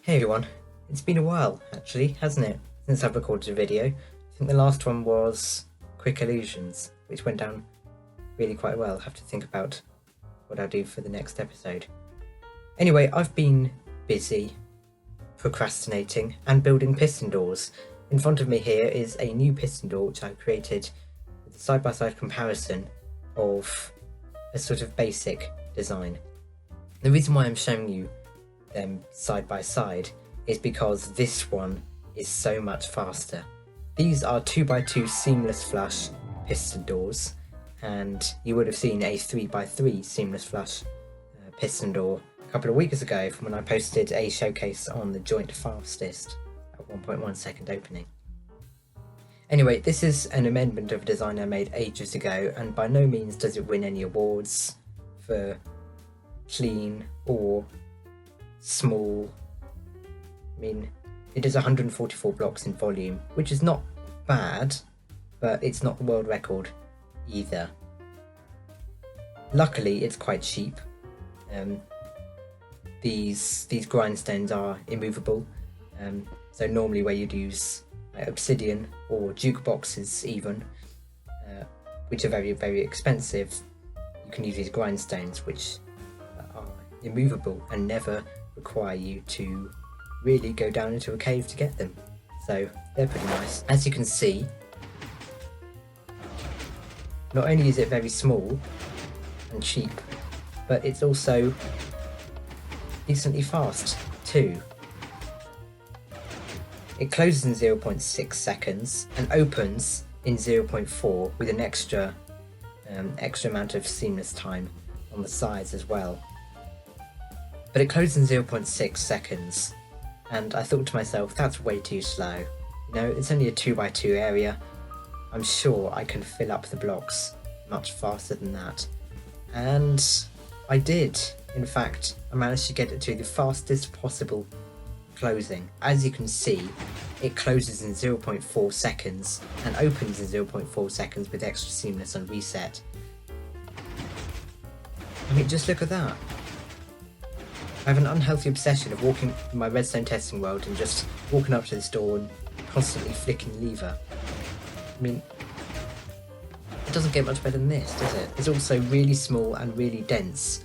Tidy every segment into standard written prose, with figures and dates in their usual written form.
Hey everyone, it's been a while actually, hasn't it, since I've recorded a video. I think the last one was Quick Illusions, which went down really quite well. I'll have to think about what I'll do for the next episode. Anyway, I've been busy procrastinating and building piston doors. In front of me here is a new piston door which I created with a side-by-side comparison of a sort of basic design. The reason why I'm showing you them side by side is because this one is so much faster. These are 2x2 seamless flush piston doors, and you would have seen a 3x3 seamless flush piston door a couple of weeks ago from when I posted a showcase on the joint fastest at 1.1 second opening. Anyway, this is an amendment of a design I made ages ago, and by no means does it win any awards for clean or small. I mean, it is 144 blocks in volume, which is not bad, but it's not the world record either. Luckily, it's quite cheap. These grindstones are immovable, so normally where you'd use obsidian or jukeboxes even, which are very, very expensive, you can use these grindstones which are immovable and never require you to really go down into a cave to get them. So they're pretty nice. As you can see, not only is it very small and cheap, but it's also decently fast too. It closes in 0.6 seconds and opens in 0.4 with an extra amount of seamless time on the sides as well. But it closes in 0.6 seconds, and I thought to myself, that's way too slow. You know, it's only a 2x2 area. I'm sure I can fill up the blocks much faster than that. And I did. In fact, I managed to get it to the fastest possible closing. As you can see, it closes in 0.4 seconds and opens in 0.4 seconds with extra seamless on reset. I mean, just look at that. I have an unhealthy obsession of walking in my redstone testing world and just walking up to this door and constantly flicking the lever. I mean, it doesn't get much better than this, does it? It's also really small and really dense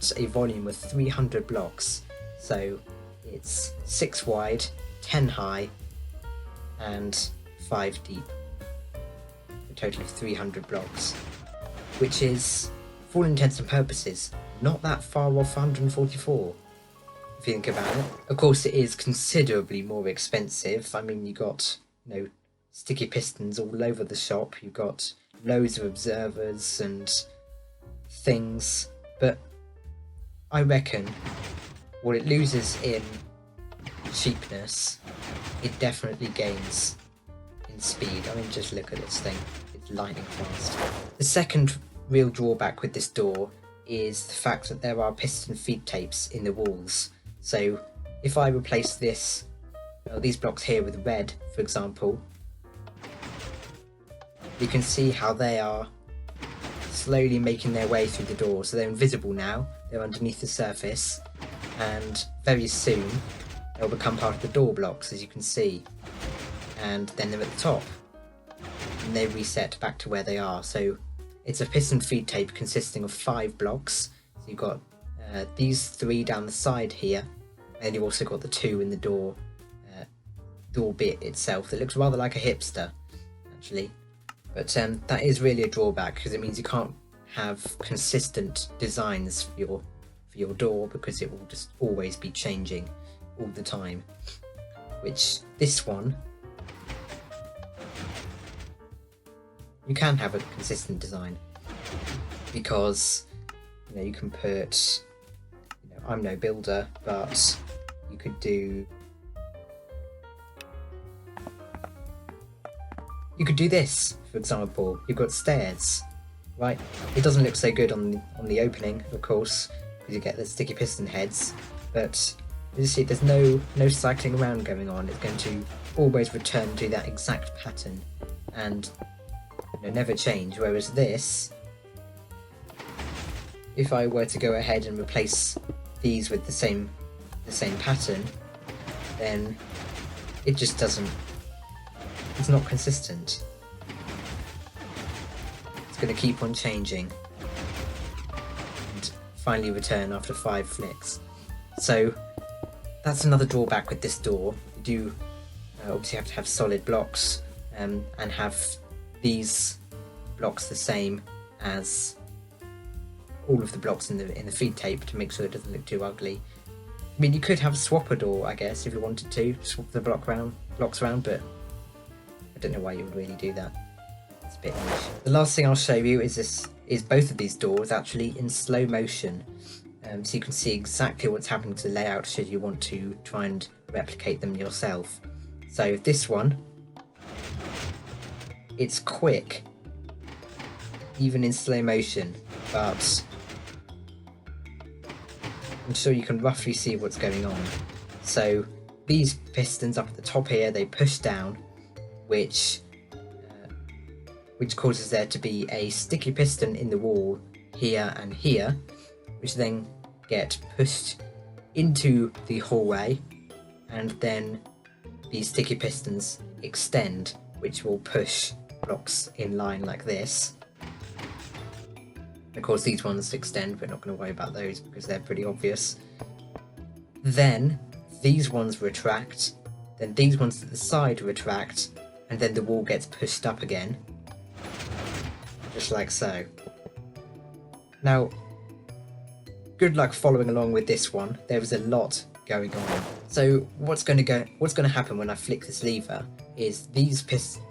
at a volume of 300 blocks. So it's 6 wide, 10 high, and 5 deep. A total of 300 blocks, which is, for all intents and purposes, not that far off 144, if you think about it. Of course, it is considerably more expensive. I mean, you got, sticky pistons all over the shop. You've got loads of observers and things, but I reckon what it loses in cheapness, it definitely gains in speed. I mean, just look at this thing. It's lightning fast. The second real drawback with this door is the fact that there are piston feed tapes in the walls. So if I replace these blocks here with red, for example, you can see how they are slowly making their way through the door. So they're invisible now, they're underneath the surface, and very soon they'll become part of the door blocks, as you can see, and then they're at the top and they reset back to where they are. So it's a piston feed tape consisting of 5 blocks. So you've got these 3 down the side here, and you've also got the 2 in the door bit itself that looks rather like a hipster, actually. But that is really a drawback, because it means you can't have consistent designs for your door, because it will just always be changing all the time. Which this one, you can have a consistent design, because you can put, I'm no builder, but you could do this, for example. You've got stairs, right? It doesn't look so good on the opening, of course, because you get the sticky piston heads, but you see there's no cycling around going on. It's going to always return to that exact pattern and never change. Whereas this, if I were to go ahead and replace these with the same pattern, then it just doesn't, it's not consistent. It's going to keep on changing and finally return after 5 flicks. So that's another drawback with this door. You do obviously have to have solid blocks and have these blocks the same as all of the blocks in the feed tape to make sure it doesn't look too ugly. I mean, you could have a swapper door, I guess, if you wanted to swap the blocks around, but I don't know why you would really do that. It's a bit niche. The last thing I'll show you is both of these doors actually in slow motion, so you can see exactly what's happening to the layout should you want to try and replicate them yourself. So this one, it's quick, even in slow motion, but I'm sure you can roughly see what's going on. So these pistons up at the top here, they push down, which causes there to be a sticky piston in the wall here and here, which then get pushed into the hallway, and then these sticky pistons extend, which will push blocks in line like this. Of course, these ones extend, we're not going to worry about those because they're pretty obvious. Then these ones retract, then these ones at the side retract, and then the wall gets pushed up again, just like so. Now, good luck following along with this one. There is a lot going on. So what's going to happen when I flick this lever is these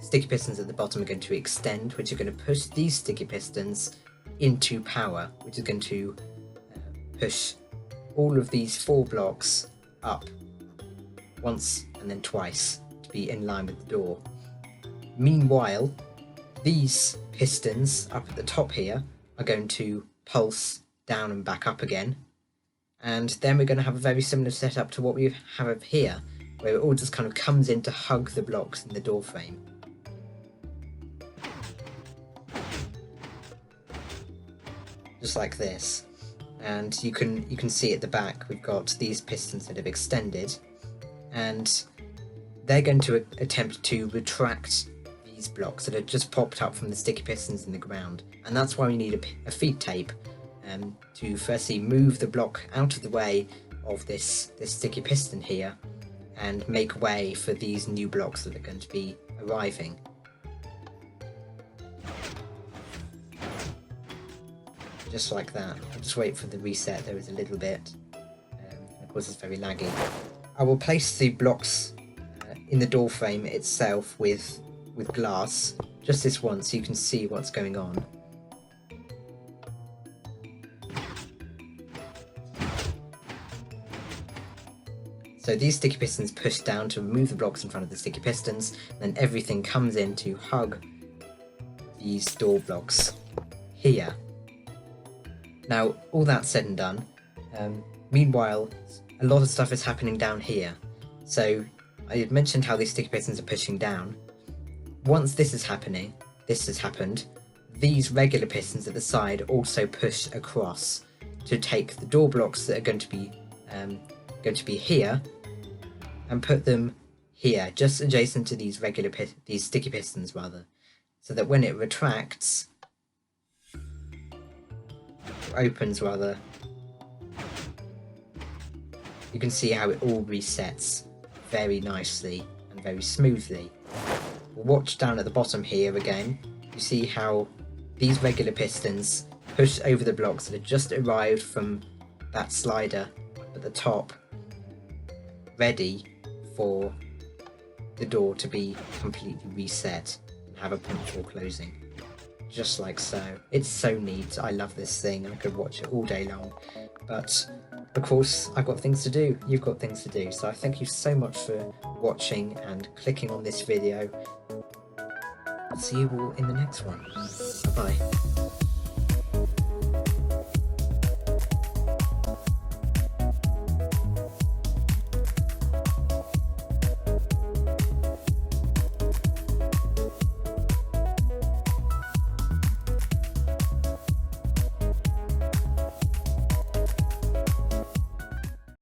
sticky pistons at the bottom are going to extend, which are going to push these sticky pistons into power, which is going to push all of these 4 blocks up once and then twice to be in line with the door. Meanwhile, these pistons up at the top here are going to pulse down and back up again, and then we're going to have a very similar setup to what we have up here, where it all just kind of comes in to hug the blocks in the door frame. Just like this. And you can see at the back we've got these pistons that have extended, and they're going to attempt to retract these blocks that have just popped up from the sticky pistons in the ground, and that's why we need a feed tape to firstly move the block out of the way of this sticky piston here and make way for these new blocks that are going to be arriving. Just like that. I'll just wait for the reset. There is a little bit. Of course, it's very laggy. I will place the blocks in the door frame itself with glass, just this once, so you can see what's going on. So these sticky pistons push down to remove the blocks in front of the sticky pistons, and then everything comes in to hug these door blocks here. Now, all that said and done, meanwhile, a lot of stuff is happening down here. So I had mentioned how these sticky pistons are pushing down. Once this has happened, these regular pistons at the side also push across to take the door blocks that are going to be here and put them here, just adjacent to these these sticky pistons rather, so that when it retracts, opens rather, you can see how it all resets very nicely and very smoothly. We'll watch down at the bottom here again. You see how these regular pistons push over the blocks that have just arrived from that slider at the top, ready for the door to be completely reset and have a punctual closing. Just like so. It's so neat. I love this thing. I could watch it all day long. But of course, I've got things to do. You've got things to do. So I thank you so much for watching and clicking on this video. I'll see you all in the next one. Bye bye.